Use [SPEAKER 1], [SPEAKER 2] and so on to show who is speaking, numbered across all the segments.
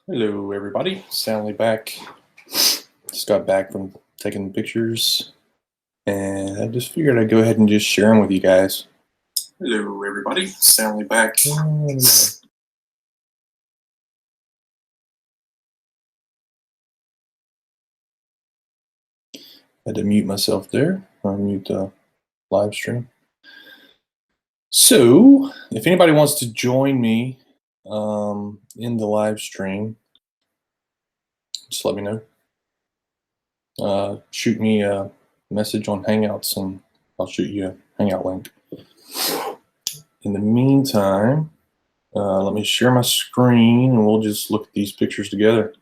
[SPEAKER 1] Hello, everybody. Stanley back. Just got back from taking pictures, and I just figured I'd go ahead and just share them with you guys. Hello, everybody. Stanley back. I had to mute myself there. Unmute the live stream. So, if anybody wants to join me in the live stream, just let me know. Shoot me a message on Hangouts, and I'll shoot you a Hangout link. In the meantime, let me share my screen, and we'll just look at these pictures together.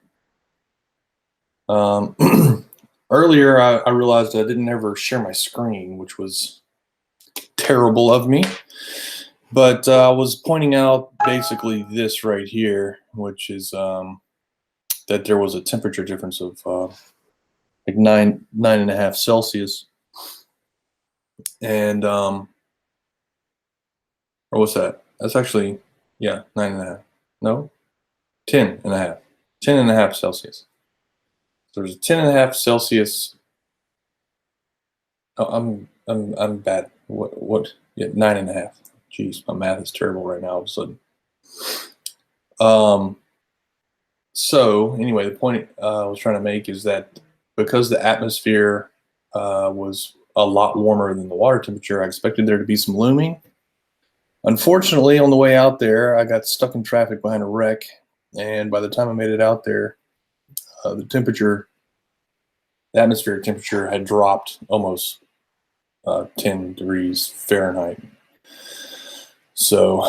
[SPEAKER 1] Earlier, I realized I didn't ever share my screen, which was terrible of me. But I was pointing out basically this right here, which is that there was a temperature difference of like 9.5 Celsius. And, or what's that? That's actually, yeah, 9.5. No, 10.5. 10.5 Celsius. So there's a 10.5 Celsius. Oh, I'm bad. What? Yeah, 9.5. Jeez, my math is terrible right now. All of a sudden. So anyway, the point I was trying to make is that because the atmosphere was a lot warmer than the water temperature, I expected there to be some looming. Unfortunately, on the way out there, I got stuck in traffic behind a wreck, and by the time I made it out there, the atmospheric temperature had dropped almost 10 degrees Fahrenheit. So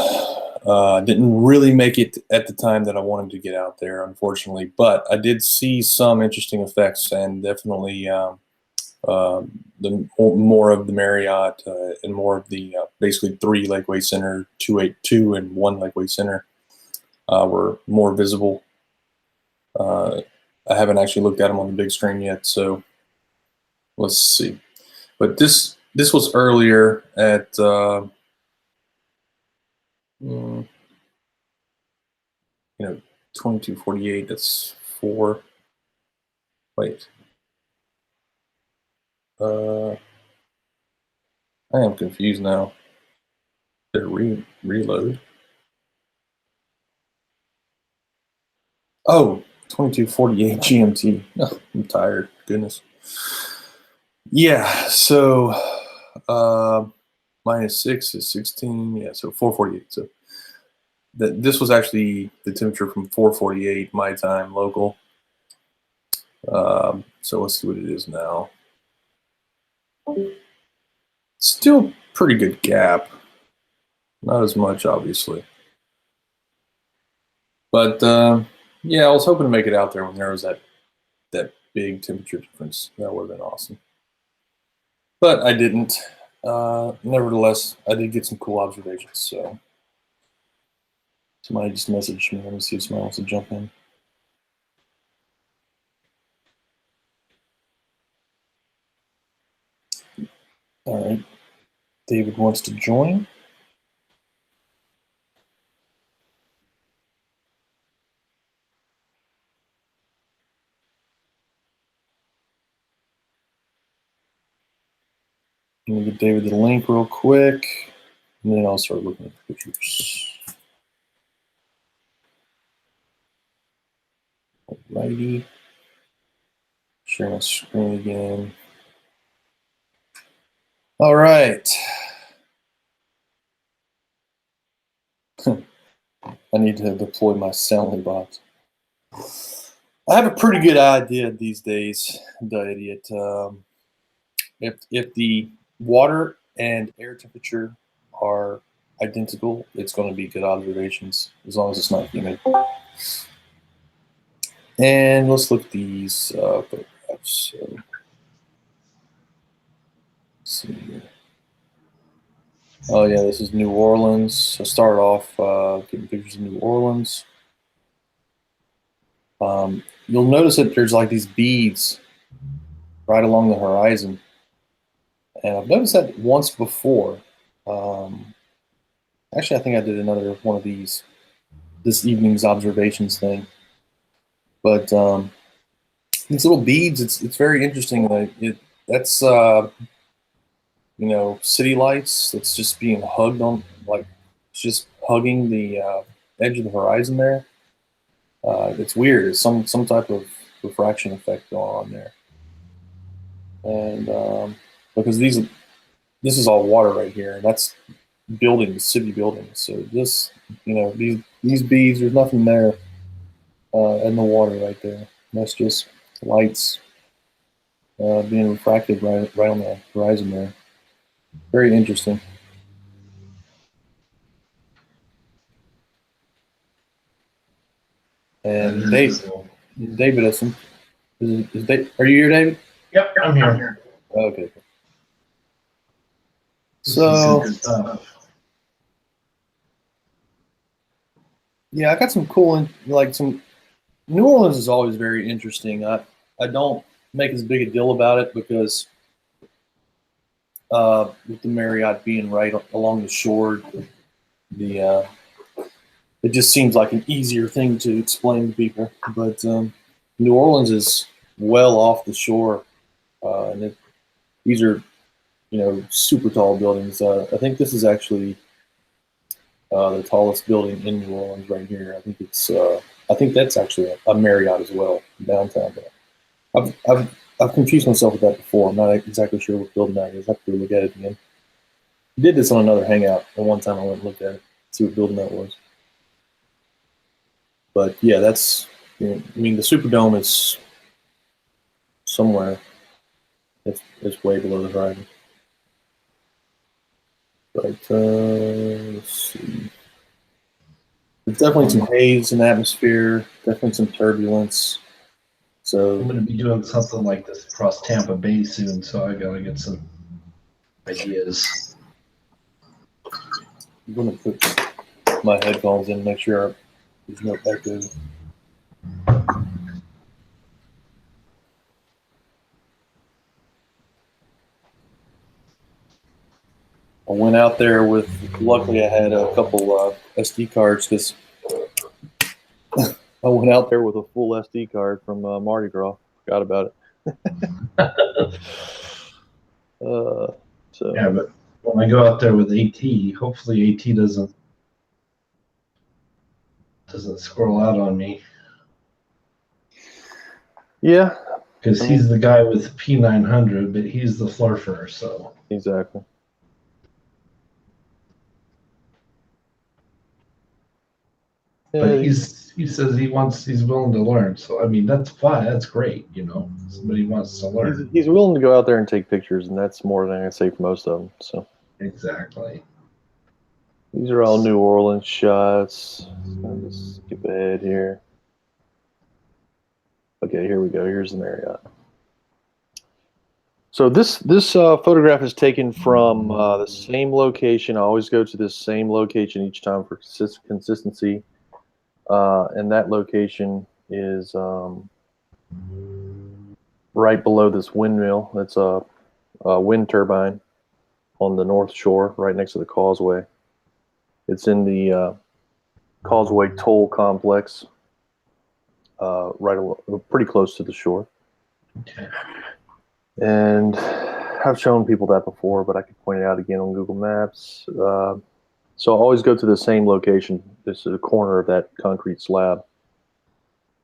[SPEAKER 1] I didn't really make it at the time that I wanted to get out there, unfortunately. But I did see some interesting effects, and definitely the more of the Marriott and more of the basically 3 Lakeway Center, 282, and 1 Lakeway Center were more visible. I haven't actually looked at them on the big screen yet, so let's see. But this was earlier at 2248. That's 4. Wait. I am confused now. Did it reload? Oh, 2248 GMT. Oh, I'm tired. Goodness. Yeah, so -6 is 16. Yeah, so 448. So this was actually the temperature from 448 my time local. So let's see what it is now. Still pretty good gap. Not as much, obviously. But yeah, I was hoping to make it out there when there was that big temperature difference. That would have been awesome. But I didn't. Nevertheless, I did get some cool observations. So somebody just messaged me. Let me see if somebody wants to jump in. All right. David wants to join. Let me get David the link real quick, and then I'll start looking at the pictures. Alrighty. Share my screen again. All right. I need to deploy my Soundly bots. I have a pretty good idea these days, the idiot. If the water and air temperature are identical, it's going to be good observations, as long as it's not humid. And let's look at these photographs. So, let's see here. Oh yeah, this is New Orleans. I started off getting pictures of New Orleans. You'll notice that there's like these beads right along the horizon. And I've noticed that once before. Actually, I think I did another one of these, this evening's observations thing. But these little beads, it's very interesting. That's city lights. That's just being hugged on, like it's just hugging the edge of the horizon there. It's weird. It's some type of refraction effect going on there, and because this is all water right here, and that's buildings, city buildings. So this, these beads, there's nothing there in the water right there. That's just lights being refracted right on the horizon there. Very interesting. And David, are you here, David?
[SPEAKER 2] Yep, I'm here.
[SPEAKER 1] Okay. So, yeah, I got some cool, some New Orleans is always very interesting. I don't make as big a deal about it because with the Marriott being right along the shore, the it just seems like an easier thing to explain to people. But New Orleans is well off the shore, and these are super tall buildings. I think this is actually the tallest building in New Orleans right here. I think that's actually a Marriott as well downtown. But I've confused myself with that before. I'm not exactly sure what building that is. I have to look at it again. I did this on another hangout, and one time I went and looked at it, see what building that was. But yeah, that's I mean the Superdome is somewhere. It's way below the horizon. But let's see. There's definitely some haze in the atmosphere. Definitely some turbulence. So
[SPEAKER 2] I'm going to be doing something like this across Tampa Bay soon, so I got to get some ideas.
[SPEAKER 1] I'm going to put my headphones in, make sure there's no echo. I went out there with, luckily I had a couple SD cards because I went out there with a full SD card from Mardi Gras. Forgot about it. So
[SPEAKER 2] yeah, but when I go out there with AT, hopefully AT doesn't squirrel out on me.
[SPEAKER 1] Yeah,
[SPEAKER 2] because he's the guy with P900, but he's the flurfer. So
[SPEAKER 1] exactly.
[SPEAKER 2] But he says he's willing to learn. So I mean that's fine. That's great. Somebody wants to learn.
[SPEAKER 1] He's willing to go out there and take pictures, and that's more than I say for most of them. So
[SPEAKER 2] exactly.
[SPEAKER 1] These are all New Orleans shots. I'll just skip ahead here. Okay, here we go. Here's the Marriott. So this photograph is taken from the same location. I always go to this same location each time for consistency. And that location is right below this windmill. That's a wind turbine on the North Shore, right next to the causeway. It's in the Causeway Toll Complex, pretty close to the shore.
[SPEAKER 2] Okay.
[SPEAKER 1] And I've shown people that before, but I could point it out again on Google Maps. So I always go to the same location. This is a corner of that concrete slab.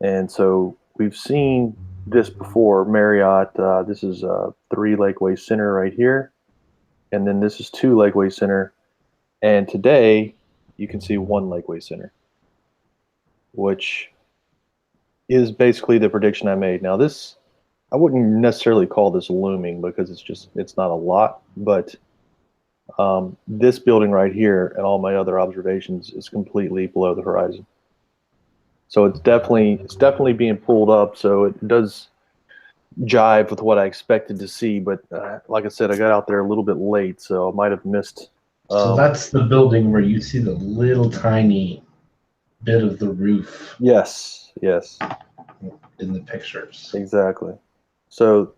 [SPEAKER 1] And so we've seen this before, Marriott. This is 3 Lakeway Center right here. And then this is 2 Lakeway Center. And today you can see 1 Lakeway Center, which is basically the prediction I made. Now this, I wouldn't necessarily call this looming because it's not a lot, but this building right here and all my other observations is completely below the horizon. So it's definitely being pulled up. So it does jive with what I expected to see. But like I said, I got out there a little bit late, so I might have missed.
[SPEAKER 2] So that's the building where you see the little tiny bit of the roof.
[SPEAKER 1] Yes.
[SPEAKER 2] In the pictures.
[SPEAKER 1] Exactly. So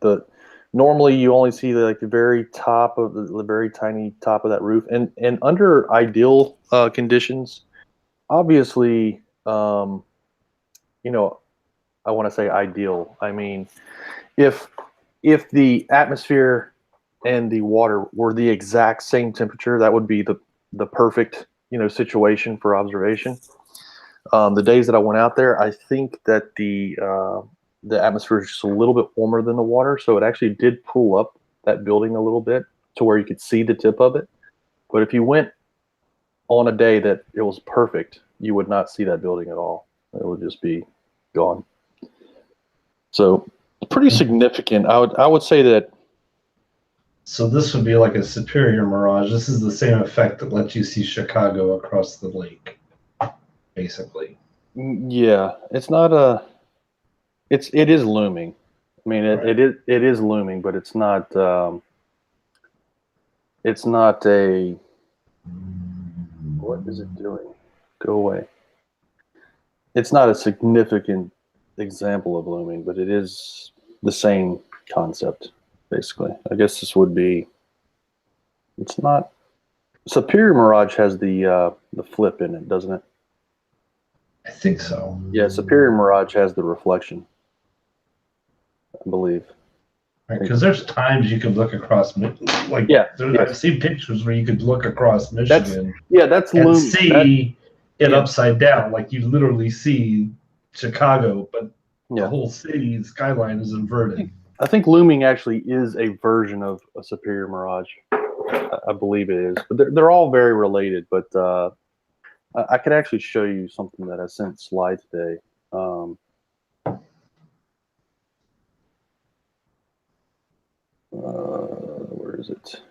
[SPEAKER 1] normally you only see the very top of the very tiny top of that roof, and under ideal conditions, obviously, I want to say ideal. I mean, if the atmosphere and the water were the exact same temperature, that would be the perfect situation for observation. The days that I went out there, I think that the atmosphere is just a little bit warmer than the water, so it actually did pull up that building a little bit to where you could see the tip of it. But if you went on a day that it was perfect, you would not see that building at all. It would just be gone. So pretty significant. I would say that.
[SPEAKER 2] So this would be like a superior mirage. This is the same effect that lets you see Chicago across the lake, basically.
[SPEAKER 1] Yeah, it's not a. It is looming. I mean,
[SPEAKER 2] Right.
[SPEAKER 1] it is looming, but it's not. It's not a. What is it doing? Go away. It's not a significant example of looming, but it is the same concept, basically. I guess this would be. It's not. Superior Mirage has the flip in it, doesn't it?
[SPEAKER 2] I think so.
[SPEAKER 1] Yeah, Superior Mirage has the reflection, I believe.
[SPEAKER 2] Right, because there's times you could look across, like I've seen pictures where you could look across Michigan.
[SPEAKER 1] That's
[SPEAKER 2] and
[SPEAKER 1] looming.
[SPEAKER 2] See it upside down, like you literally see Chicago, but the whole city skyline is inverted.
[SPEAKER 1] I think looming actually is a version of a Superior Mirage. I believe it is, but they're all very related. But I could actually show you something that I sent Sly today. Where is it?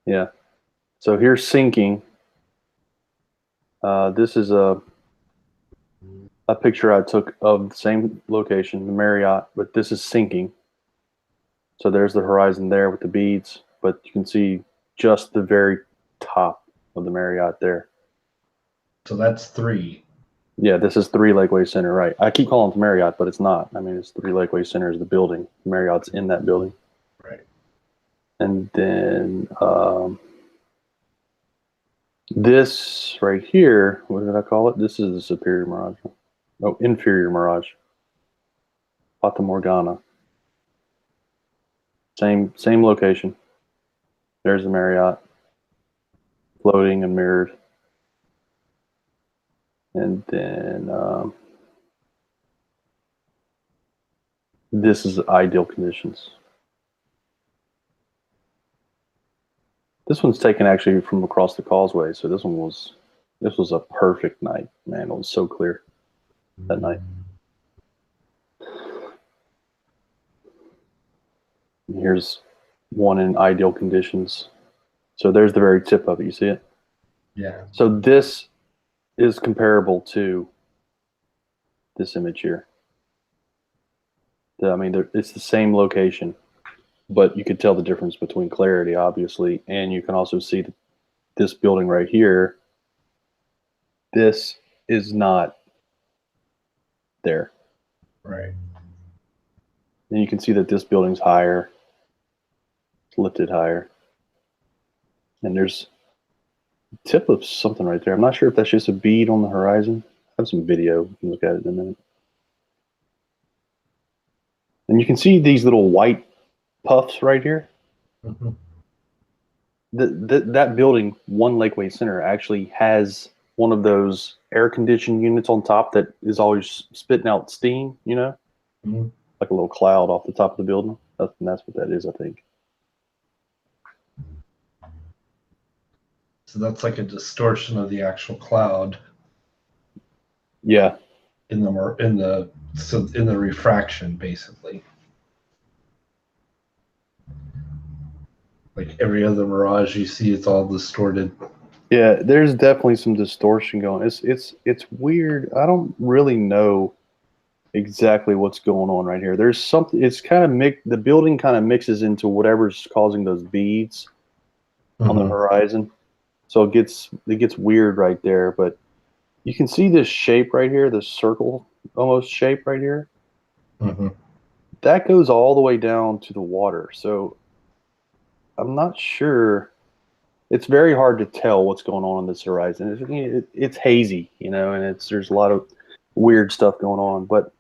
[SPEAKER 1] Yeah. So here's sinking. This is a picture I took of the same location, the Marriott, but this is sinking. So there's the horizon there with the beads, but you can see just the very top of the Marriott there.
[SPEAKER 2] So that's 3.
[SPEAKER 1] Yeah, this is 3 Lakeway Center, right? I keep calling it the Marriott, but it's not. I mean, it's 3 Lakeway Center is the building. The Marriott's in that building.
[SPEAKER 2] Right.
[SPEAKER 1] And then this right here, what did I call it? This is the Superior Mirage. Oh, Inferior Mirage. Fata Morgana. Same location. There's the Marriott, floating and mirrored. And then this is ideal conditions. This one's taken actually from across the causeway, so this was a perfect night. Man, it was so clear that night. And here's one in ideal conditions. So there's the very tip of it. You see it?
[SPEAKER 2] Yeah.
[SPEAKER 1] So this is comparable to this image here. I mean, it's the same location, but you could tell the difference between clarity, obviously, and you can also see that this building right here, this is not there.
[SPEAKER 2] Right.
[SPEAKER 1] And you can see that this building's higher, it's lifted higher. And there's a tip of something right there. I'm not sure if that's just a bead on the horizon. I have some video. We can look at it in a minute. And you can see these little white puffs right here.
[SPEAKER 2] Mm-hmm.
[SPEAKER 1] That building, 1 Lakeway Center, actually has one of those air conditioned units on top that is always spitting out steam,
[SPEAKER 2] Mm-hmm.
[SPEAKER 1] Like a little cloud off the top of the building. That's what that is, I think.
[SPEAKER 2] So that's like a distortion of the actual cloud.
[SPEAKER 1] Yeah.
[SPEAKER 2] In the refraction, basically. Like every other mirage you see, it's all distorted.
[SPEAKER 1] Yeah, there's definitely some distortion going. It's weird. I don't really know exactly what's going on right here. There's something. It's kind of the building kind of mixes into whatever's causing those beads on the horizon. So it gets weird right there. But you can see this shape right here, this circle almost shape right here.
[SPEAKER 2] Mm-hmm.
[SPEAKER 1] That goes all the way down to the water. So I'm not sure
[SPEAKER 3] it's very hard to tell what's going on this horizon. It's hazy, and there's a lot of weird stuff going on. But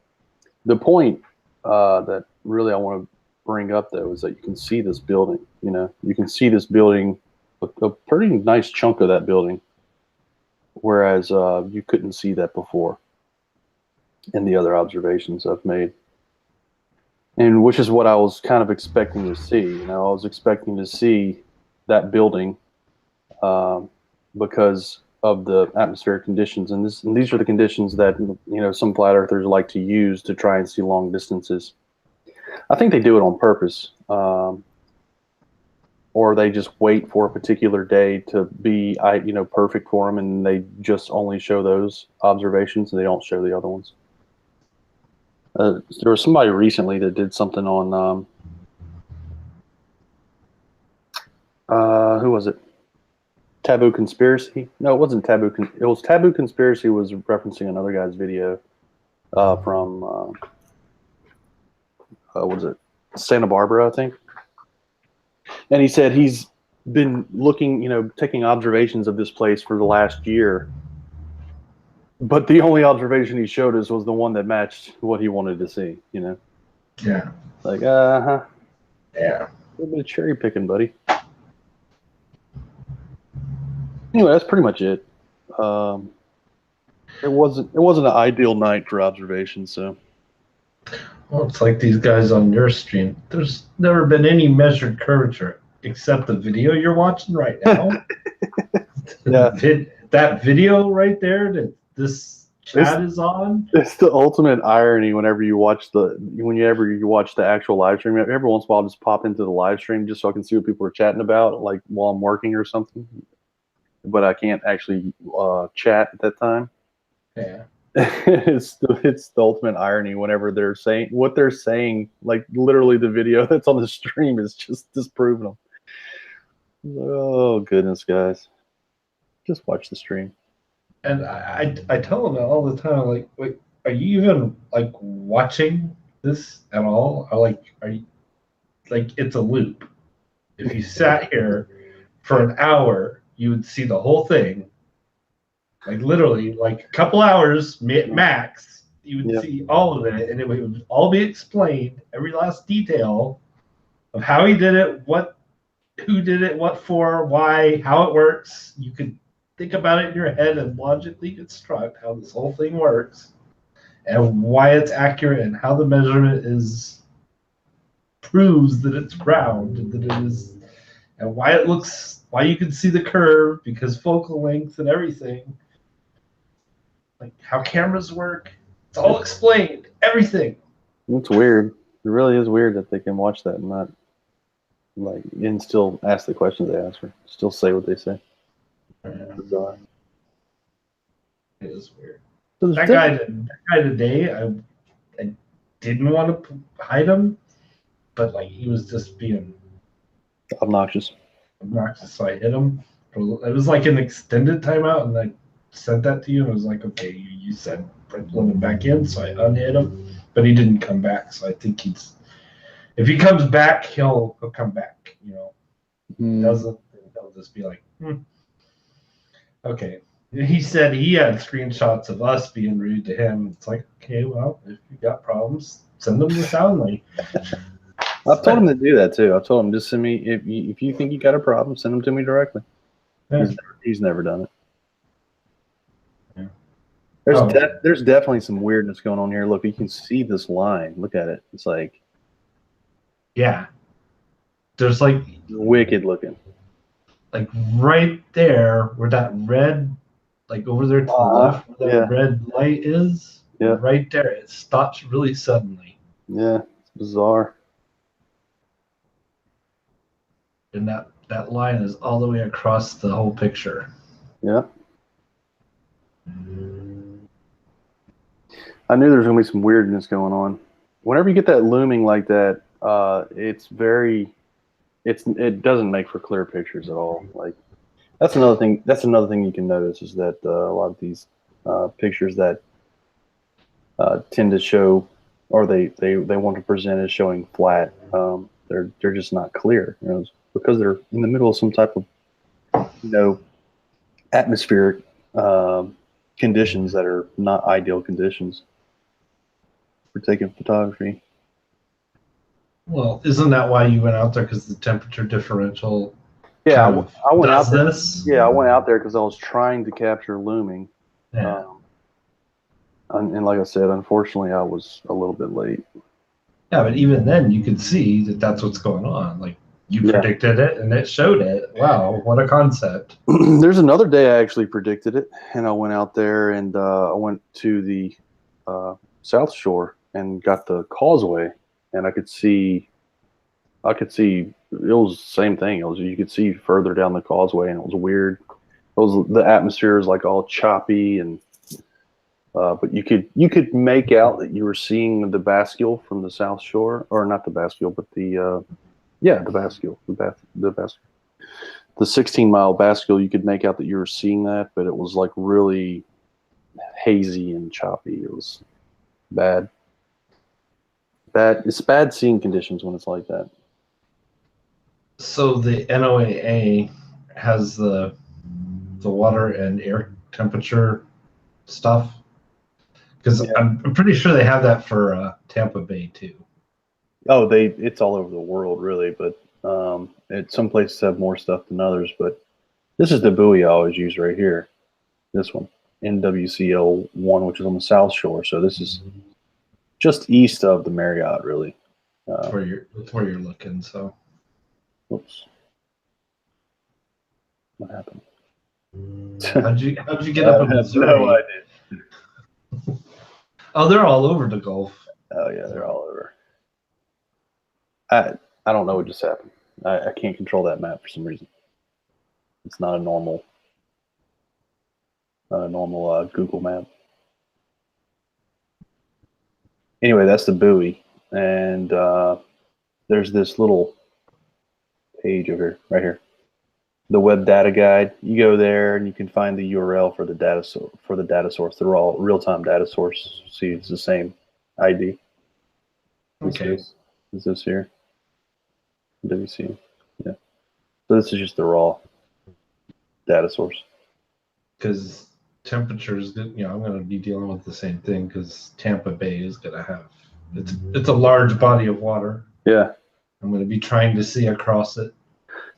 [SPEAKER 3] the point that really I want to bring up, though, is that you can see this building. You can see this building, a pretty nice chunk of that building, whereas you couldn't see that before in the other observations I've made. And which is what I was kind of expecting to see. I was expecting to see that building because of the atmospheric conditions, and these are the conditions that some flat earthers like to use to try and see long distances. I think they do it on purpose, or they just wait for a particular day to be perfect for them, and they just only show those observations and they don't show the other ones. There was somebody recently that did something on who was it? Taboo Conspiracy? No, it wasn't Taboo. It was Taboo Conspiracy was referencing another guy's video from what was it? Santa Barbara, I think. And he said he's been looking, taking observations of this place for the last year. But the only observation he showed us was the one that matched what he wanted to see,
[SPEAKER 2] Yeah.
[SPEAKER 3] Like,
[SPEAKER 2] Yeah.
[SPEAKER 3] A little bit of cherry picking, buddy. Anyway, that's pretty much it. It wasn't an ideal night for observation, so.
[SPEAKER 2] Well, it's like these guys on your stream. There's never been any measured curvature except the video you're watching right now.
[SPEAKER 3] Yeah.
[SPEAKER 2] That video right there that this chat is on.
[SPEAKER 3] It's the ultimate irony whenever you watch the actual live stream. Every once in a while, I'll just pop into the live stream just so I can see what people are chatting about, like while I'm working or something. But I can't actually chat at that time.
[SPEAKER 2] Yeah.
[SPEAKER 3] It's the ultimate irony whenever they're saying what they're saying, like literally the video that's on the stream is just disproving them. Oh goodness, guys, just watch the stream.
[SPEAKER 2] And I tell them all the time, like, wait, are you even like watching this at all? Or like, are you like, it's a loop? If you sat here for an hour, you would see the whole thing. Like literally, like a couple hours max, you would see all of it, and it would all be explained, every last detail of how he did it, who did it, what for, why, how it works. You could think about it in your head and logically construct how this whole thing works, and why it's accurate, and how the measurement proves that it's round, and that it is, and why you can see the curve because focal length and everything. Like how cameras work, it's all explained, everything.
[SPEAKER 3] It's weird. It really is weird that they can watch that and not and still ask the questions they ask, or still say what they say.
[SPEAKER 2] Yeah.
[SPEAKER 3] Bizarre.
[SPEAKER 2] It is weird.
[SPEAKER 3] So
[SPEAKER 2] That guy today, I didn't want to hide him, but like he was just being
[SPEAKER 3] obnoxious.
[SPEAKER 2] So I hit him. It was like an extended timeout, and I sent that to you, and it was like, okay, you said let him back in, so I unhit him, but he didn't come back. So I think if he comes back, he'll come back. Doesn't, he'll just be like, okay. He said he had screenshots of us being rude to him. It's like, okay, well, if you got problems, send them to Soundly.
[SPEAKER 3] I've told him to do that too. I told him, just send me, if you think you got a problem, send them to me directly. Yeah. He's never done it. Yeah. There's definitely some weirdness going on here. Look, you can see this line. Look at it. It's like,
[SPEAKER 2] yeah, there's like
[SPEAKER 3] wicked looking.
[SPEAKER 2] Like right there where that red, like over there to the left, where that red light is. Yeah. Right there, it stops really suddenly.
[SPEAKER 3] Yeah, it's bizarre.
[SPEAKER 2] And that line is all the way across the whole picture.
[SPEAKER 3] Yeah. I knew there was going to be some weirdness going on. Whenever you get that looming like that, it doesn't make for clear pictures at all. Like that's another thing you can notice is that a lot of these pictures that tend to show, or they want to present as showing flat, they're just not clear, because they're in the middle of some type of atmospheric conditions that are not ideal conditions for taking photography.
[SPEAKER 2] Well, isn't that why you went out there? Because the temperature differential.
[SPEAKER 3] Yeah,
[SPEAKER 2] kind of
[SPEAKER 3] I went out
[SPEAKER 2] does
[SPEAKER 3] there.
[SPEAKER 2] this.
[SPEAKER 3] Yeah, I went out there because I was trying to capture looming.
[SPEAKER 2] Yeah.
[SPEAKER 3] And like I said, unfortunately, I was a little bit late.
[SPEAKER 2] Yeah, but even then, you could see that that's what's going on. Like you predicted it, and it showed it. Wow, what a concept!
[SPEAKER 3] There's another day I actually predicted it, and I went out there and I went to the South Shore and got the causeway, and I could see. It was the same thing. You could see further down the causeway, and it was weird. The atmosphere is like all choppy and. But you could make out that you were seeing the bascule from the South Shore, or not the bascule, but the bascule, the 16-mile bascule. You could make out that you were seeing that, but it was like really hazy and choppy. It was bad. It's bad seeing conditions when it's like that.
[SPEAKER 2] So the NOAA has the water and air temperature stuff. Because I'm pretty sure they have that for Tampa Bay too.
[SPEAKER 3] Oh, it's all over the world really, but some places have more stuff than others. But this is the buoy I always use right here. This one, NWCL1, which is on the South Shore. So this is just east of the Marriott, really.
[SPEAKER 2] That's where you're looking. So,
[SPEAKER 3] whoops, what happened?
[SPEAKER 2] how'd you get up in Missouri?
[SPEAKER 3] No idea.
[SPEAKER 2] Oh, they're all over the Gulf.
[SPEAKER 3] Oh yeah, they're all over. I don't know what just happened. I can't control that map for some reason. It's not a normal Google map. Anyway, that's the buoy, and there's this little page over here, right here, the web data guide. You go there and you can find the URL for the data source. They're all real-time data source. See, it's the same ID.
[SPEAKER 2] Okay.
[SPEAKER 3] Is this here? WC. Yeah. So this is just the raw data source.
[SPEAKER 2] Because temperatures, I'm going to be dealing with the same thing because Tampa Bay is going to have it's a large body of water.
[SPEAKER 3] Yeah.
[SPEAKER 2] I'm going to be trying to see across it.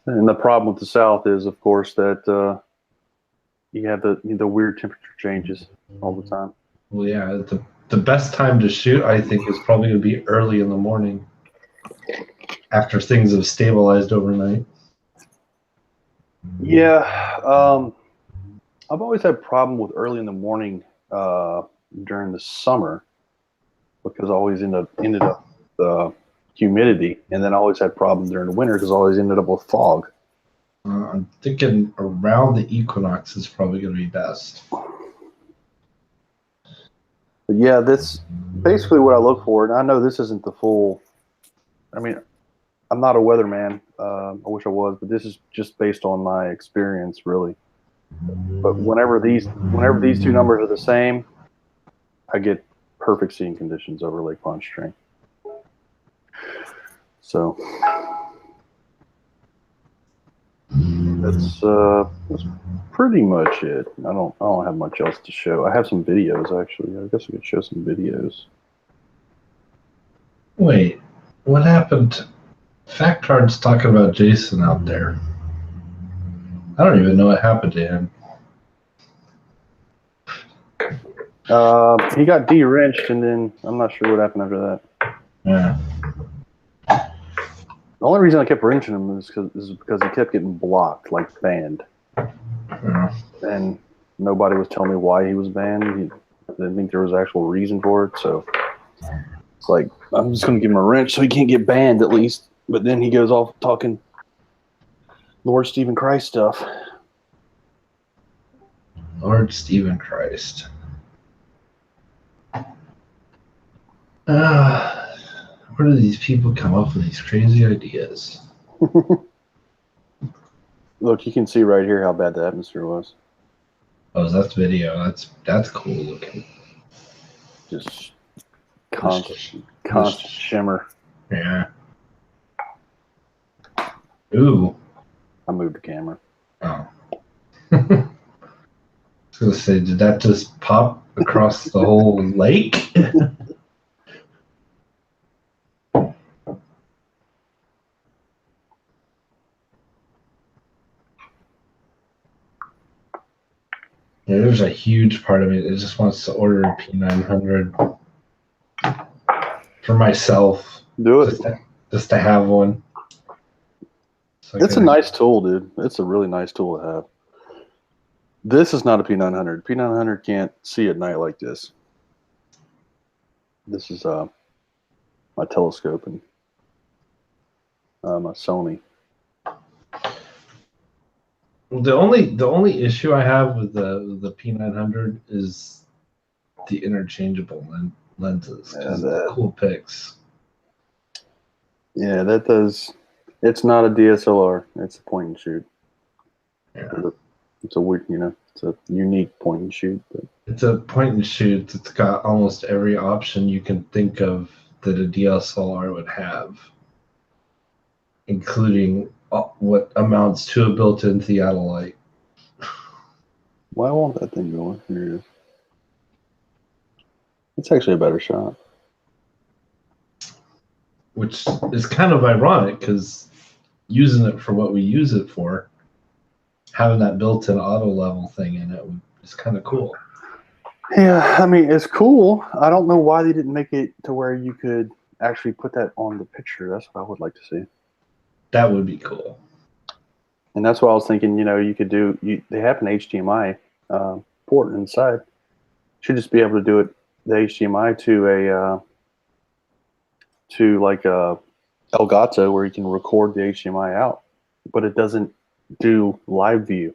[SPEAKER 3] And the problem with the South is, of course, that you have the weird temperature changes all the time.
[SPEAKER 2] Well, yeah, the best time to shoot, I think, is probably going to be early in the morning after things have stabilized overnight.
[SPEAKER 3] Yeah, I've always had a problem with early in the morning during the summer because I always ended up humidity, and then I always had problems during the winter because I always ended up with fog.
[SPEAKER 2] I'm thinking around the equinox is probably going to be best.
[SPEAKER 3] But yeah, that's basically what I look for. And I know this isn't the full. I mean, I'm not a weatherman. I wish I was, but this is just based on my experience, really. But whenever these two numbers are the same, I get perfect seeing conditions over Lake Pontchartrain. So that's pretty much it. I don't have much else to show. I have some videos actually. I guess I could show some videos.
[SPEAKER 2] Wait, what happened? Fact Card's talking about Jason out there. I don't even know what happened to him.
[SPEAKER 3] He got de-wrenched, and then I'm not sure what happened after that.
[SPEAKER 2] Yeah.
[SPEAKER 3] The only reason I kept wrenching him is because he kept getting blocked, like banned.
[SPEAKER 2] Yeah.
[SPEAKER 3] And nobody was telling me why he was banned. I didn't think there was actual reason for it, so it's like, I'm just going to give him a wrench so he can't get banned at least. But then he goes off talking Lord Stephen Christ stuff.
[SPEAKER 2] Lord Stephen Christ. Where do these people come up with these crazy ideas?
[SPEAKER 3] Look, you can see right here how bad the atmosphere was.
[SPEAKER 2] Oh, that's video. That's cool looking.
[SPEAKER 3] Just constant shimmer.
[SPEAKER 2] Yeah. Ooh.
[SPEAKER 3] I moved the camera.
[SPEAKER 2] Oh. I was gonna say, did that just pop across the whole lake? Yeah, there's a huge part of me that just wants to order a P900 for myself,
[SPEAKER 3] Do it.
[SPEAKER 2] just to have one. So
[SPEAKER 3] It's a nice tool, dude. It's a really nice tool to have. This is not a P900. P900 can't see at night like this. This is my telescope and my Sony.
[SPEAKER 2] The only issue I have with the P900 is the interchangeable lenses, because the cool pics.
[SPEAKER 3] Yeah, that does. It's not a DSLR. It's a point and shoot.
[SPEAKER 2] Yeah.
[SPEAKER 3] It's a weird, it's a unique point and shoot. But
[SPEAKER 2] It's a point and shoot. It's got almost every option you can think of that a DSLR would have, including what amounts to a built-in theodolite.
[SPEAKER 3] why won't that thing go on? Here it is. It's actually a better shot.
[SPEAKER 2] Which is kind of ironic, because using it for what we use it for, having that built-in auto level thing in it is kind of cool.
[SPEAKER 3] Yeah, I mean, it's cool. I don't know why they didn't make it to where you could actually put that on the picture. That's what I would like to see.
[SPEAKER 2] That would be cool.
[SPEAKER 3] And that's what I was thinking, you could do. They have an HDMI port inside. Should just be able to do it, the HDMI to like a Elgato, where you can record the HDMI out, but it doesn't do live view,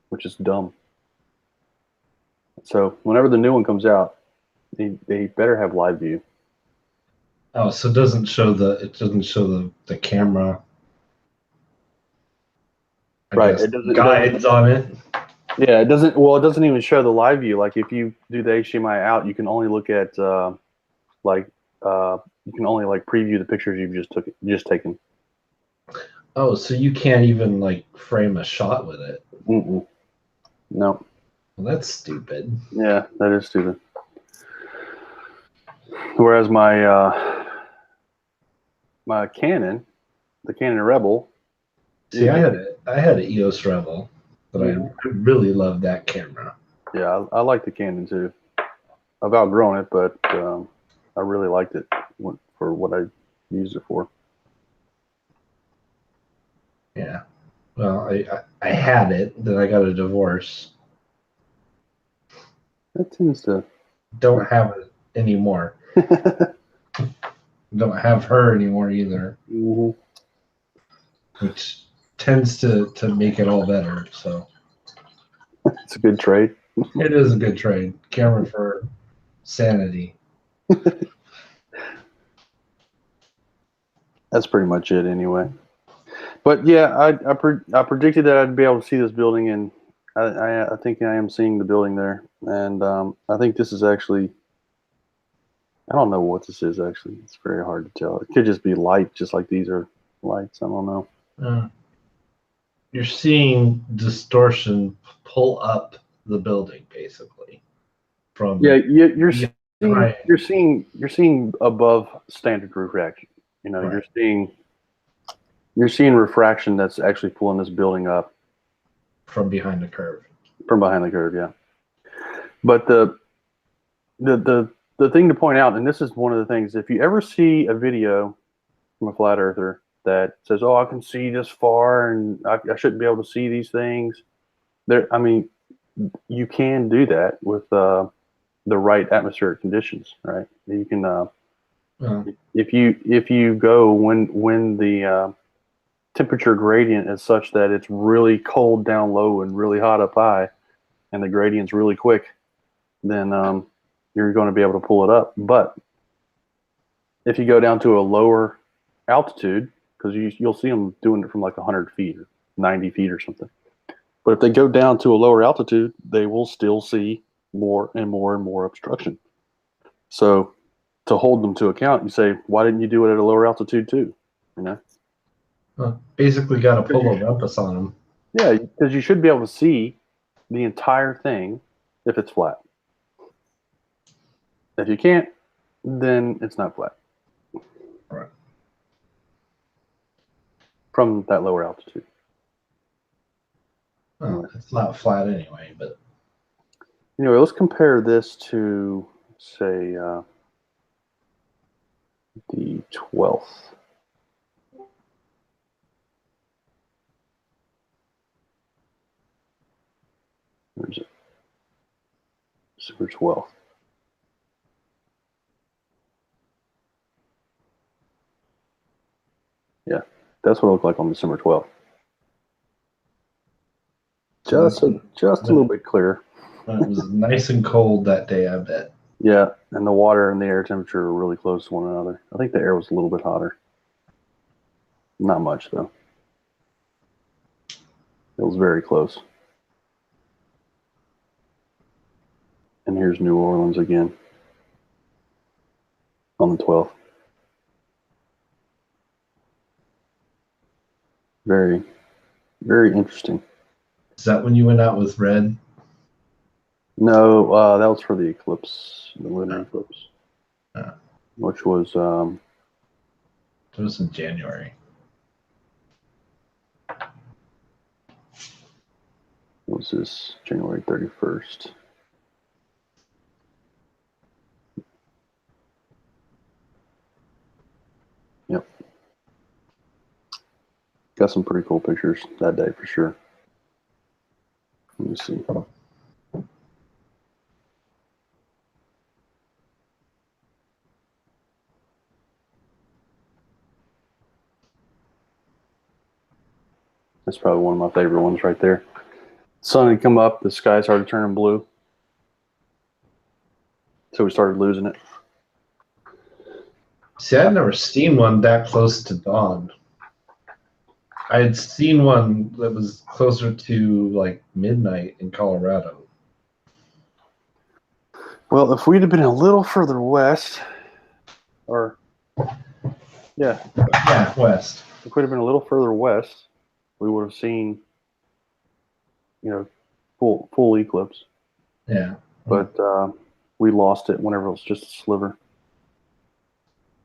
[SPEAKER 3] which is dumb. So whenever the new one comes out, they better have live view.
[SPEAKER 2] Oh, so it doesn't show the camera.
[SPEAKER 3] Right.
[SPEAKER 2] It doesn't guides on it.
[SPEAKER 3] Yeah, it doesn't. Well, it doesn't even show the live view. Like if you do the HDMI out, you can only look at you can only like preview the pictures you've just taken.
[SPEAKER 2] Oh, so you can't even like frame a shot with it.
[SPEAKER 3] No.
[SPEAKER 2] Well, that's stupid.
[SPEAKER 3] Yeah, that is stupid. Whereas my my Canon, the Canon Rebel.
[SPEAKER 2] See, I had an EOS Rebel, but I really loved that camera.
[SPEAKER 3] Yeah, I like the Canon too. I've outgrown it, but I really liked it for what I used it for.
[SPEAKER 2] Yeah. Well, I had it, then I got a divorce.
[SPEAKER 3] That tends to.
[SPEAKER 2] Don't have it anymore. Don't have her anymore either.
[SPEAKER 3] Mm-hmm.
[SPEAKER 2] Which tends to make it all better. So
[SPEAKER 3] It's a good trade.
[SPEAKER 2] it is a good trade. Camera for sanity.
[SPEAKER 3] That's pretty much it anyway. But yeah, I predicted that I'd be able to see this building, and I think I am seeing the building there. And I think this is actually, I don't know what this is actually. It's very hard to tell. It could just be light, just like these are lights. I don't know.
[SPEAKER 2] You're seeing distortion pull up the building, basically. From
[SPEAKER 3] you're seeing above standard refraction. Right. You're seeing refraction that's actually pulling this building up
[SPEAKER 2] from behind the curve.
[SPEAKER 3] From behind the curve, yeah. But the thing to point out, and this is one of the things, if you ever see a video from a flat earther that says, "Oh, I can see this far, and I shouldn't be able to see these things," I mean, you can do that with the right atmospheric conditions, right? You can. If you go when the temperature gradient is such that it's really cold down low and really hot up high, and the gradient's really quick, then you're going to be able to pull it up. But if you go down to a lower altitude, because you'll see them doing it from like 100 feet or 90 feet or something. But if they go down to a lower altitude, they will still see more and more and more obstruction. So to hold them to account, you say, why didn't you do it at a lower altitude too?
[SPEAKER 2] Basically got to pull a rumpus on them.
[SPEAKER 3] Yeah, because you should be able to see the entire thing if it's flat. If you can't, then it's not flat.
[SPEAKER 2] Right.
[SPEAKER 3] From that lower altitude.
[SPEAKER 2] Well, it's not flat anyway, but
[SPEAKER 3] Anyway, let's compare this to, say, the 12th. Where's it? December 12th. Yeah, that's what it looked like on December 12th. Just a little bit clearer.
[SPEAKER 2] it was nice and cold that day, I bet.
[SPEAKER 3] Yeah, and the water and the air temperature were really close to one another. I think the air was a little bit hotter. Not much, though. It was very close. And here's New Orleans again on the 12th. Very, very interesting.
[SPEAKER 2] Is that when you went out with Red?
[SPEAKER 3] No, that was for the eclipse, the lunar eclipse, which was
[SPEAKER 2] It was in January.
[SPEAKER 3] what was this? January 31st. Yep. Got some pretty cool pictures that day for sure. Let me see. That's probably one of my favorite ones right there. Sun had come up, the sky started turning blue. So we started losing it.
[SPEAKER 2] See, I'd never seen one that close to dawn. I had seen one that was closer to like midnight in Colorado.
[SPEAKER 3] Well, if we'd have been a little further west, or yeah,
[SPEAKER 2] west.
[SPEAKER 3] if we'd have been a little further west, we would have seen, you know, full eclipse.
[SPEAKER 2] Yeah.
[SPEAKER 3] But we lost it whenever it was just a sliver.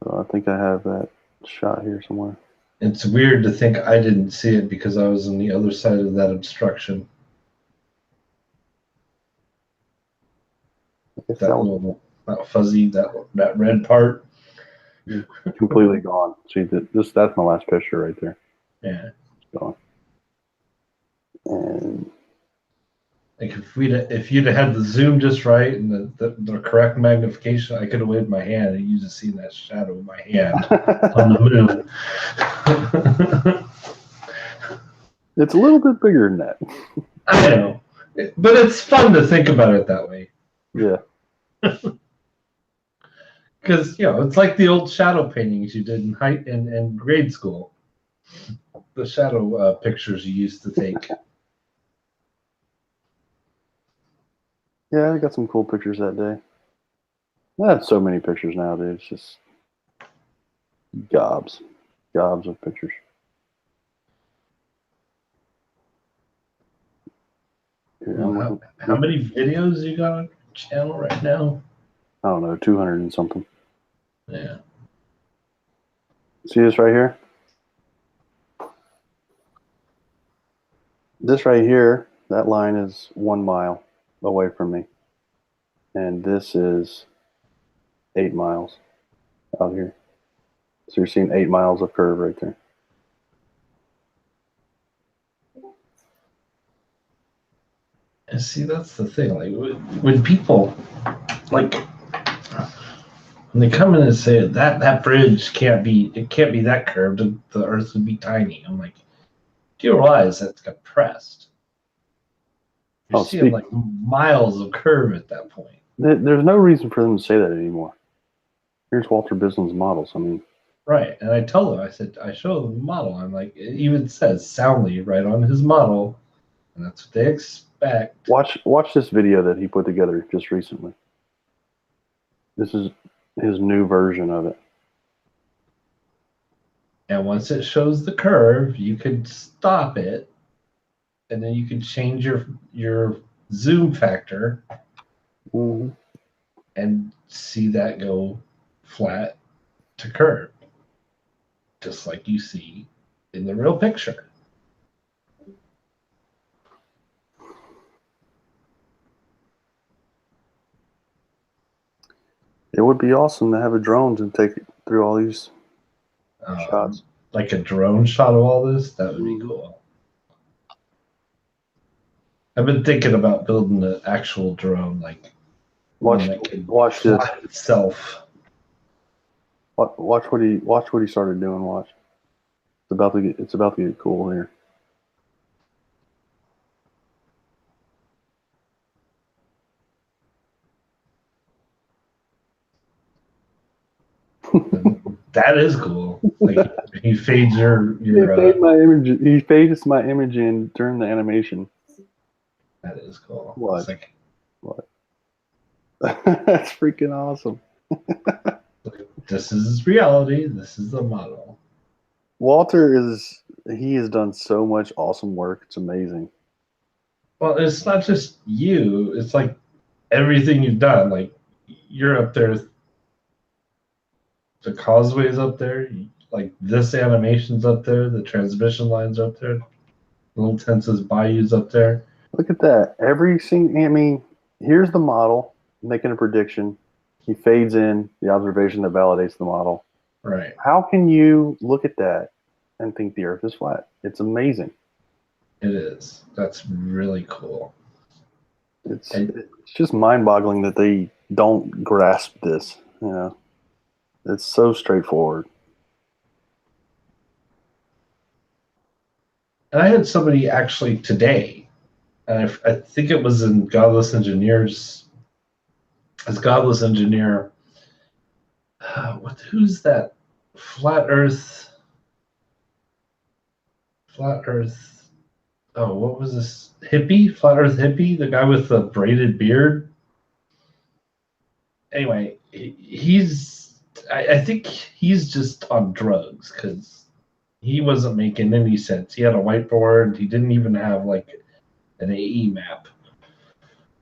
[SPEAKER 3] So I think I have that shot here somewhere.
[SPEAKER 2] It's weird to think I didn't see it because I was on the other side of that obstruction. That fuzzy, that red part.
[SPEAKER 3] Completely gone. See, that's my last picture right there.
[SPEAKER 2] Yeah.
[SPEAKER 3] It's gone. And
[SPEAKER 2] like if you'd have had the zoom just right and the correct magnification, I could have waved my hand and you just seen that shadow of my hand on the moon.
[SPEAKER 3] It's a little bit bigger than that.
[SPEAKER 2] I know, but it's fun to think about it that way.
[SPEAKER 3] Yeah.
[SPEAKER 2] Because it's like the old shadow paintings you did in grade school. The shadow pictures you used to take.
[SPEAKER 3] Yeah, I got some cool pictures that day. I have so many pictures nowadays. It's just gobs of pictures.
[SPEAKER 2] Well, how many videos you got on your channel right now?
[SPEAKER 3] I don't know, 200 and something.
[SPEAKER 2] Yeah.
[SPEAKER 3] See this right here? This right here, that line is 1 mile away from me. And this is 8 miles out here. So you're seeing 8 miles of curve right there.
[SPEAKER 2] And see, that's the thing. Like when people, like, when they come in and say that bridge can't be that curved, the Earth would be tiny. I'm like, do you realize that's compressed? You're seeing like miles of curve at that point.
[SPEAKER 3] There's no reason for them to say that anymore. Here's Walter Bisland's models. I mean,
[SPEAKER 2] right. And I tell them, I show them the model. I'm like, it even says soundly right on his model, and that's what they expect.
[SPEAKER 3] Watch this video that he put together just recently. This is his new version of it.
[SPEAKER 2] And once it shows the curve, you could stop it and then you can change your zoom factor
[SPEAKER 3] Mhm.
[SPEAKER 2] and see that go flat to curve, just like you see in the real picture.
[SPEAKER 3] It would be awesome to have a drone to take it through all these shots.
[SPEAKER 2] Like a drone shot of all this, that would be
[SPEAKER 3] Mhm.
[SPEAKER 2] cool. I've been thinking about building an actual drone, like one that can
[SPEAKER 3] Watch this.
[SPEAKER 2] fly itself.
[SPEAKER 3] Watch what he started doing. Watch. It's about to get cool here.
[SPEAKER 2] That is cool. Like he fades your
[SPEAKER 3] He fades my image in during the animation.
[SPEAKER 2] that is cool.
[SPEAKER 3] What?
[SPEAKER 2] It's like,
[SPEAKER 3] What? That's freaking awesome.
[SPEAKER 2] this is reality. This is the model.
[SPEAKER 3] Walter he has done so much awesome work. It's amazing.
[SPEAKER 2] Well, it's not just you. It's like everything you've done. Like you're up there. The causeway's up there. Like this animation's up there. The transmission line's up there. Little Tense's Bayou's up there.
[SPEAKER 3] Look at that. I mean, here's the model making a prediction. He fades in the observation that validates the model.
[SPEAKER 2] Right.
[SPEAKER 3] How can you look at that and think the Earth is flat? It's amazing.
[SPEAKER 2] It is. That's really cool.
[SPEAKER 3] It's just mind-boggling that they don't grasp this. You know, it's so straightforward.
[SPEAKER 2] And I had somebody actually today, and I think it was in Godless Engineers, as Godless Engineer. Who's that? Flat Earth. Oh, what was this? Hippie? Flat Earth hippie? The guy with the braided beard? Anyway, I think he's just on drugs because he wasn't making any sense. He had a whiteboard. He didn't even have like an AE map.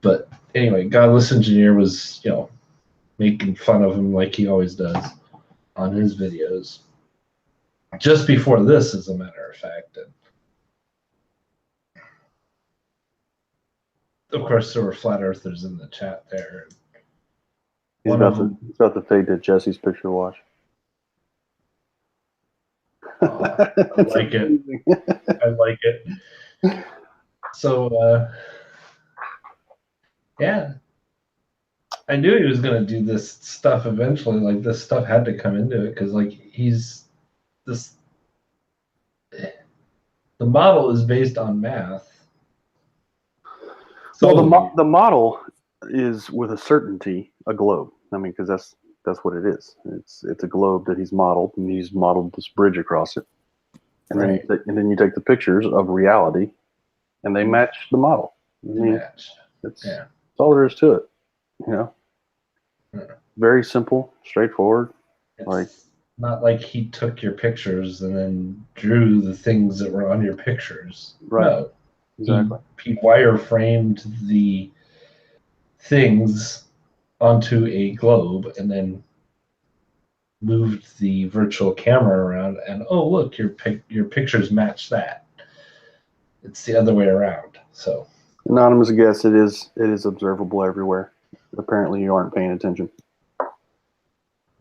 [SPEAKER 2] But anyway, Godless Engineer was, making fun of him like he always does on his videos. Just before this, as a matter of fact. And of course, there were flat earthers in the chat there.
[SPEAKER 3] He's about to fade to Jesse's picture. Watch.
[SPEAKER 2] I like it. I like it. So, yeah. I knew he was going to do this stuff eventually. Like, this stuff had to come into it because, like, the model is based on math.
[SPEAKER 3] So well, the model is with a certainty a globe. I mean, because that's what it is. It's a globe that he's modeled, and he's modeled this bridge across it. And
[SPEAKER 2] right.
[SPEAKER 3] then you take the pictures of reality, and they match the model. That's all there is to it. You know, very simple, straightforward.
[SPEAKER 2] It's not like he took your pictures and then drew the things that were on your pictures.
[SPEAKER 3] Right.
[SPEAKER 2] No.
[SPEAKER 3] Exactly.
[SPEAKER 2] He wireframed the things onto a globe and then moved the virtual camera around, and oh look, your pictures match that. It's the other way around. So
[SPEAKER 3] anonymous guess, it is observable everywhere. Apparently you aren't paying attention.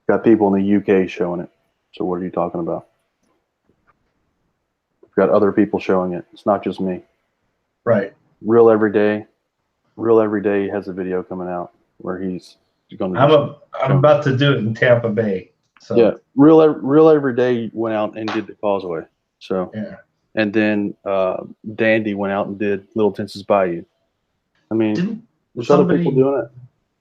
[SPEAKER 3] Got people in the UK showing it. So what are you talking about? We've got other people showing it. It's not just me.
[SPEAKER 2] Right.
[SPEAKER 3] Real Everyday has a video coming out where he's going to.
[SPEAKER 2] I'm about to do it in Tampa Bay. So
[SPEAKER 3] yeah, Real Everyday went out and did the causeway. So
[SPEAKER 2] yeah,
[SPEAKER 3] and then Dandy went out and did Little Tense's Bayou. I mean, there's other people doing it.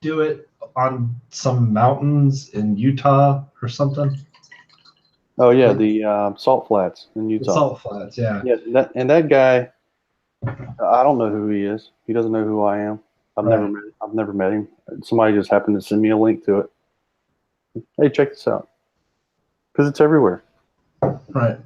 [SPEAKER 2] Do it on some mountains in Utah or something.
[SPEAKER 3] Oh yeah, the Salt Flats in Utah.
[SPEAKER 2] The Salt Flats, yeah.
[SPEAKER 3] Yeah, that guy. I don't know who he is. He doesn't know who I am. I've never met him. Somebody just happened to send me a link to it. Hey, check this out. Because it's everywhere.
[SPEAKER 2] Right.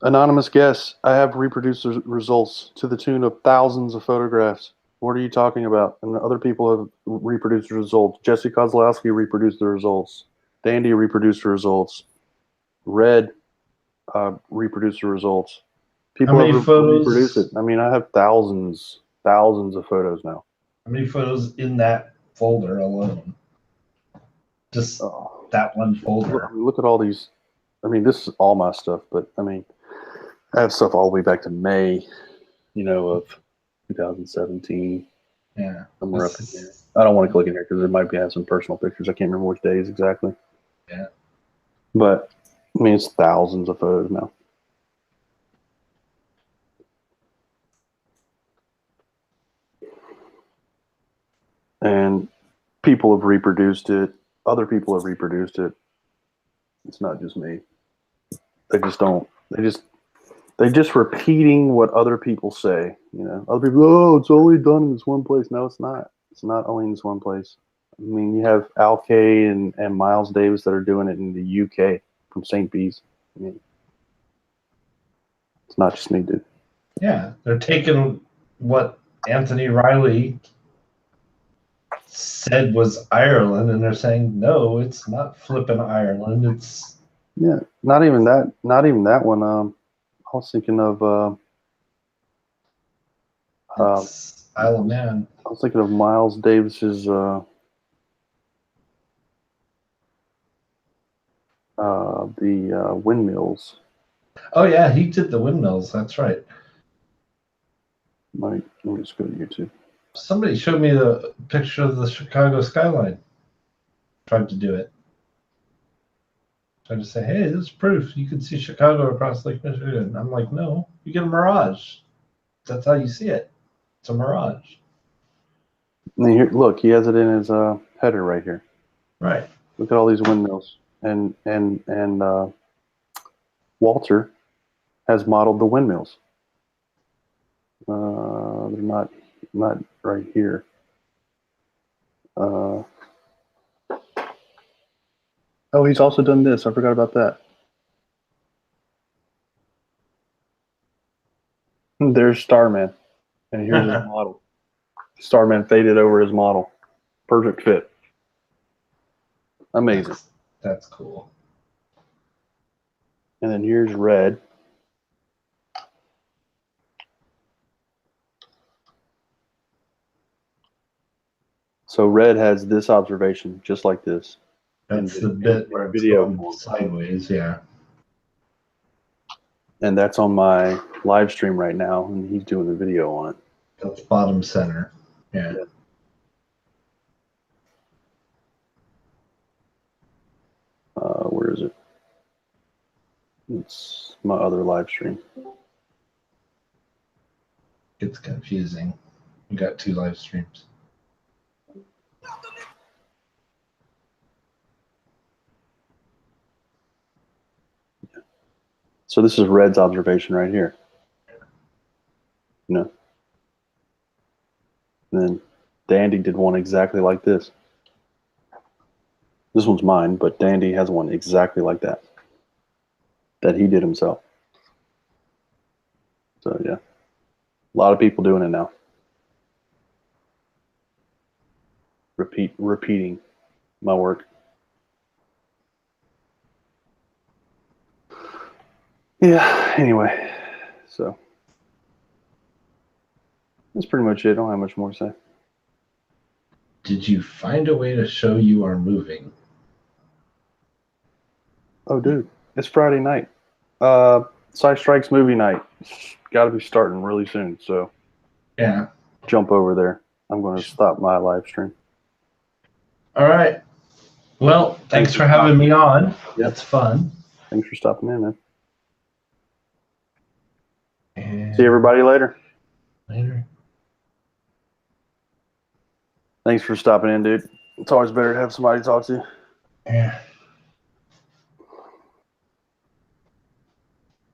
[SPEAKER 3] Anonymous guess. I have reproduced the results to the tune of thousands of photographs. What are you talking about? And other people have reproduced the results. Jesse Kozlowski reproduced the results. Dandy reproduced the results. Red reproduced the results. People
[SPEAKER 2] How many
[SPEAKER 3] have
[SPEAKER 2] photos?
[SPEAKER 3] reproduced it. I mean, I have thousands of photos now.
[SPEAKER 2] How many photos in that folder alone? Just that one folder.
[SPEAKER 3] Look at all these. I mean, this is all my stuff, but I mean, I have stuff all the way back to May, of 2017.
[SPEAKER 2] Yeah.
[SPEAKER 3] Somewhere up in here. I don't want to click in here because it might have some personal pictures. I can't remember which days exactly.
[SPEAKER 2] Yeah.
[SPEAKER 3] But I mean, it's thousands of photos now. And people have reproduced it. Other people have reproduced it. It's not just me. They just don't. They're just repeating what other people say. Other people, oh, it's only done in this one place. No, it's not. It's not only in this one place. I mean, you have Al Kay and Miles Davis that are doing it in the UK from St. Bees. I mean, it's not just me, dude.
[SPEAKER 2] Yeah, they're taking what Anthony Riley said was Ireland, and they're saying, no, it's not flipping Ireland. It's
[SPEAKER 3] not even that. Not even that one. I was thinking of
[SPEAKER 2] Isle of Man.
[SPEAKER 3] I was thinking of Miles Davis's the windmills.
[SPEAKER 2] Oh yeah, he did the windmills. That's right.
[SPEAKER 3] Let me just go to YouTube.
[SPEAKER 2] Somebody showed me the picture of the Chicago skyline. Tried to do it. Tried to say, hey, this is proof. You can see Chicago across Lake Michigan. I'm like, no, you get a mirage. That's how you see it. It's a mirage.
[SPEAKER 3] And here, look, he has it in his header right here.
[SPEAKER 2] Right.
[SPEAKER 3] Look at all these windmills, and Walter has modeled the windmills. They're not right here. Oh, he's also done this. I forgot about that. There's Starman, and here's his model. Starman faded over his model. Perfect fit. Amazing.
[SPEAKER 2] That's cool.
[SPEAKER 3] And then here's Red. So Red has this observation, just like this.
[SPEAKER 2] That's the bit where it's going sideways, yeah.
[SPEAKER 3] And that's on my live stream right now, and he's doing the video on it.
[SPEAKER 2] That's bottom center. Yeah.
[SPEAKER 3] Where is it? It's my other live stream.
[SPEAKER 2] It's confusing. We got 2 live streams.
[SPEAKER 3] So this is Red's observation right here. And then Dandy did one exactly like this. This one's mine, but Dandy has one exactly like that he did himself. So yeah, a lot of people doing it now. Repeating my work. Yeah, anyway, so that's pretty much it. I don't have much more to say.
[SPEAKER 2] Did you find a way to show you are moving?
[SPEAKER 3] Oh, dude, it's Friday night. Side Strikes movie night. Got to be starting really soon, so
[SPEAKER 2] yeah,
[SPEAKER 3] jump over there. I'm going to stop my live stream.
[SPEAKER 2] All right. Well, thanks for having me on. That's fun.
[SPEAKER 3] Thanks for stopping in, man.
[SPEAKER 2] And
[SPEAKER 3] see everybody later.
[SPEAKER 2] Later.
[SPEAKER 3] Thanks for stopping in, dude. It's always better to have somebody to talk to.
[SPEAKER 2] Yeah.